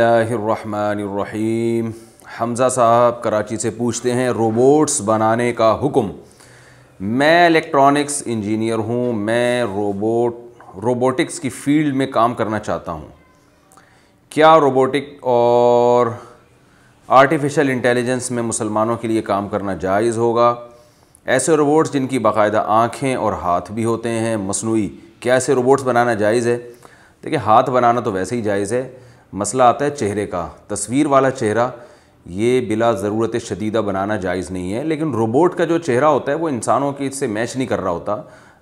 बिस्मिल्लाहिर रहमानिर रहीम। हमज़ा साहब कराची से पूछते हैं रोबोट्स बनाने का हुक्म। मैं इलेक्ट्रॉनिक्स इंजीनियर हूँ, मैं रोबोटिक्स की फ़ील्ड में काम करना चाहता हूँ। क्या रोबोटिक और आर्टिफिशियल इंटेलिजेंस में मुसलमानों के लिए काम करना जायज़ होगा? ऐसे रोबोट्स जिनकी बाकायदा आँखें और हाथ भी होते हैं मसनूई, क्या ऐसे रोबोट्स बनाना जायज़ है? देखिए, हाथ बनाना तो वैसे ही जायज़ है, मसला आता है चेहरे का। तस्वीर वाला चेहरा ये बिला ज़रूरत शदीदा बनाना जायज़ नहीं है, लेकिन रोबोट का जो चेहरा होता है वो इंसानों की से मैच नहीं कर रहा होता।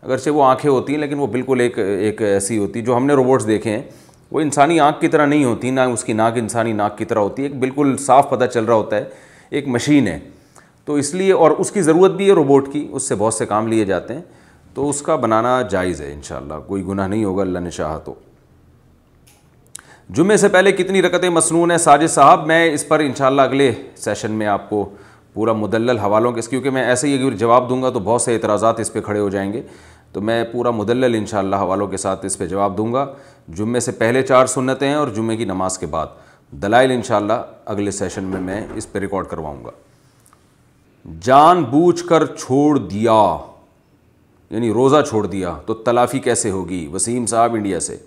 अगरचे वो आंखें होती हैं, लेकिन वो बिल्कुल एक ऐसी होती, जो हमने रोबोट्स देखे हैं वो इंसानी आँख की तरह नहीं होती, ना उसकी नाक इंसानी नाक की तरह होती है। एक बिल्कुल साफ़ पता चल रहा होता है एक मशीन है, तो इसलिए, और उसकी ज़रूरत भी है रोबोट की, उससे बहुत से काम लिए जाते हैं, तो उसका बनाना जायज़ है। इंशाअल्लाह कोई गुनाह नहीं होगा, अल्लाह ने चाहा तो। जुम्मे से पहले कितनी रकतें मसनून है साजिद साहब? मैं इस पर इंशाअल्लाह अगले सेशन में आपको पूरा मुदल्लल हवालों के, क्योंकि मैं ऐसे ही अगर जवाब दूंगा तो बहुत से एतराज़ात इस पर खड़े हो जाएंगे, तो मैं पूरा मुदल्लल इंशाअल्लाह हवालों के साथ इस पर जवाब दूंगा। जुम्मे से पहले 4 सुन्नतें हैं और जुम्मे की नमाज के बाद दलाइल इंशाअल्लाह अगले सेशन में मैं इस पर रिकॉर्ड करवाऊँगा। जानबूझकर छोड़ दिया यानी रोज़ा छोड़ दिया तो तलाफ़ी कैसे होगी? वसीम साहब इंडिया से।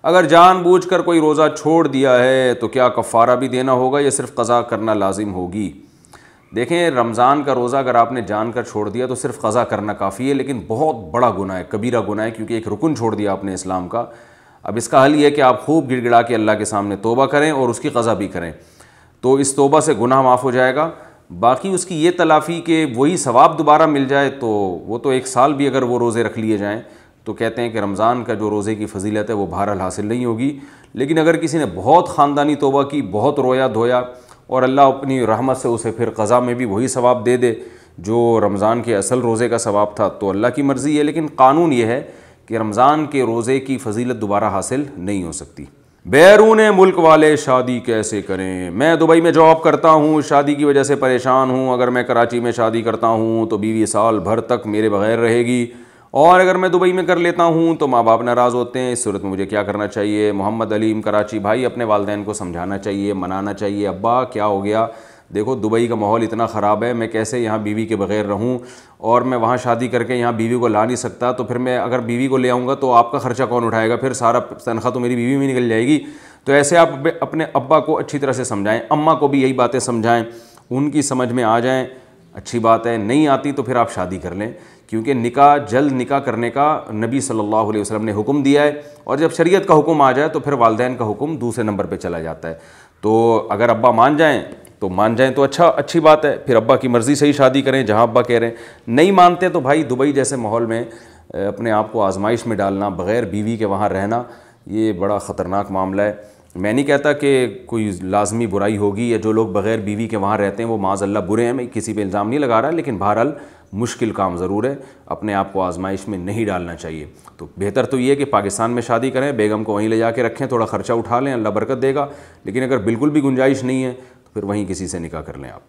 अगर जानबूझकर कोई रोज़ा छोड़ दिया है तो क्या कफ़ारा भी देना होगा या सिर्फ़ क़ज़ा करना लाजिम होगी? देखें, रमज़ान का रोज़ा अगर आपने जानकर छोड़ दिया तो सिर्फ़ क़ज़ा करना काफ़ी है, लेकिन बहुत बड़ा गुनाह है, कबीरा गुनाह है, क्योंकि एक रुकन छोड़ दिया आपने इस्लाम का। अब इसका हल ये है कि आप खूब गिड़गिड़ा के अल्लाह के सामने तौबा करें और उसकी क़ज़ा भी करें, तो इस तौबा से गुनाह माफ़ हो जाएगा। बाकी उसकी ये तलाफ़ी के वही सवाब दोबारा मिल जाए, तो वो तो 1 साल भी अगर वो रोज़े रख लिए जाएँ तो कहते हैं कि रमज़ान का जो रोज़े की फ़जीलत है वो बहरहाल हासिल नहीं होगी। लेकिन अगर किसी ने बहुत ख़ानदानी तौबा की, बहुत रोया धोया, और अल्लाह अपनी रहमत से उसे फिर क़ज़ा में भी वही सवाब दे दे जो रमज़ान के असल रोज़े का सवाब था, तो अल्लाह की मर्ज़ी है। लेकिन कानून ये है कि रमज़ान के रोज़े की फ़जीलत दोबारा हासिल नहीं हो सकती। बैरून मुल्क वाले शादी कैसे करें? मैं दुबई में जॉब करता हूँ, शादी की वजह से परेशान हूँ। अगर मैं कराची में शादी करता हूँ तो बीवी साल भर तक मेरे बग़ैर रहेगी, और अगर मैं दुबई में कर लेता हूँ तो माँ बाप नाराज़ होते हैं। इस सूरत में मुझे क्या करना चाहिए? मोहम्मद अलीम कराची। भाई, अपने वालिदैन को समझाना चाहिए, मनाना चाहिए। अब्बा क्या हो गया? देखो, दुबई का माहौल इतना ख़राब है, मैं कैसे यहाँ बीवी के बग़ैर रहूँ, और मैं वहाँ शादी करके यहाँ बीवी को ला नहीं सकता, तो फिर मैं अगर बीवी को ले आऊँगा तो आपका ख़र्चा कौन उठाएगा? फिर सारा तनख्वाह तो मेरी बीवी में निकल जाएगी। तो ऐसे आप अपने अब्बा को अच्छी तरह से समझाएँ, अम्मा को भी यही बातें समझाएँ, उनकी समझ में आ जाएँ, अच्छी बात है। नहीं आती तो फिर आप शादी कर लें, क्योंकि निकाह, जल्द निकाह करने का नबी सल्लल्लाहु अलैहि वसल्लम ने हुक्म दिया है, और जब शरीयत का हुक्म आ जाए तो फिर वालिदैन का हुक्म दूसरे नंबर पे चला जाता है। तो अगर अब्बा मान जाएं तो अच्छी बात है, फिर अब्बा की मर्ज़ी से ही शादी करें जहां अब्बा कह रहे हैं। नहीं मानते तो भाई, दुबई जैसे माहौल में अपने आप को आजमाइश में डालना, बग़ैर बीवी के वहाँ रहना, ये बड़ा ख़तरनाक मामला है। मैं नहीं कहता कि कोई लाजमी बुराई होगी या जो लोग बग़ैर बीवी के वहाँ रहते हैं वो माज़अल्लाह बुरे हैं, मैं किसी पे इल्ज़ाम नहीं लगा रहा, लेकिन बहरहाल मुश्किल काम ज़रूर है, अपने आप को आजमाइश में नहीं डालना चाहिए। तो बेहतर तो ये है कि पाकिस्तान में शादी करें, बेगम को वहीं ले जाके रखें, थोड़ा ख़र्चा उठा लें, अल्लाह बरकत देगा। लेकिन अगर बिल्कुल भी गुंजाइश नहीं है तो फिर वहीं किसी से निकाह कर लें आप।